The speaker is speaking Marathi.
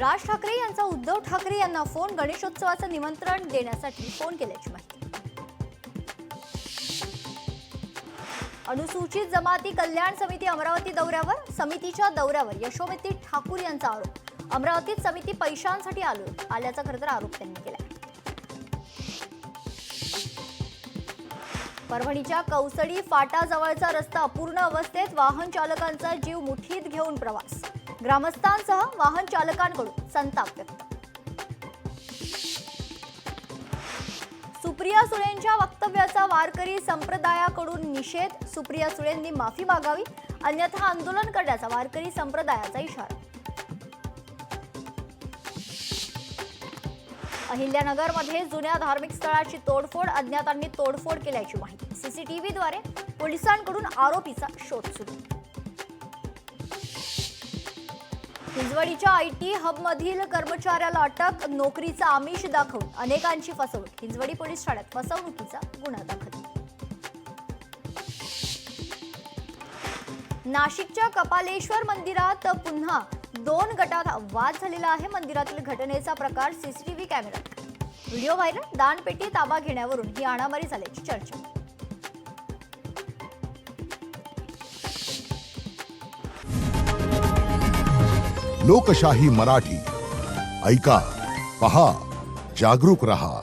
राज ठाकरे यांचा उद्धव ठाकरे यांना फोन गणेशोत्सवाचं निमंत्रण देण्यासाठी फोन केल्याची माहिती। अनुसूचित जमाती कल्याण समिती अमरावती दौऱ्यावर, समितीच्या दौऱ्यावर यशोमती ठाकूर यांचा आरोप। अमरावतीत समिती पैशांसाठी आल्याचा खरंतर आरोप त्यांनी केला। परभणीच्या कौसडी फाटाजवळचा रस्ता अपूर्ण अवस्थेत, वाहन चालकांचा जीव मुठीत घेऊन प्रवास। ग्रामस्थांसह वाहन चालकांकडून संताप व्यक्त। सुप्रिया सुळेंच्या वक्तव्याचा वारकरी संप्रदायाकडून निषेध। सुप्रिया सुळेंनी माफी मागावी, अन्यथा आंदोलन करण्याचा वारकरी संप्रदायाचा इशारा। अहिल्यानगरमध्ये जुन्या धार्मिक स्थळाची तोडफोड, अज्ञातांनी तोडफोड केल्याची माहिती। सीसीटीव्हीद्वारे पोलिसांकडून आरोपीचा शोध सुरू। हिंजवडीच्या आयटी हबमधील कर्मचाऱ्याला अटक, नोकरीचा आमिष दाखवून अनेकांची फसवणूक। हिंजवडी पोलीस ठाण्यात फसवणुकीचा गुन्हा दाखल। नाशिकच्या कपालेश्वर मंदिरात पुन्हा 2 गटात वाद झालेला आहे। मंदिरातील घटनेचा प्रकार सीसीटीव्ही कॅमेऱ्यात। व्हिडिओ व्हायरल, दानपेटी ताबा घेण्यावरून ही हाणामारी झाल्याची चर्चा। लोकशाही मराठी ऐका, पहा, जागरूक रहा।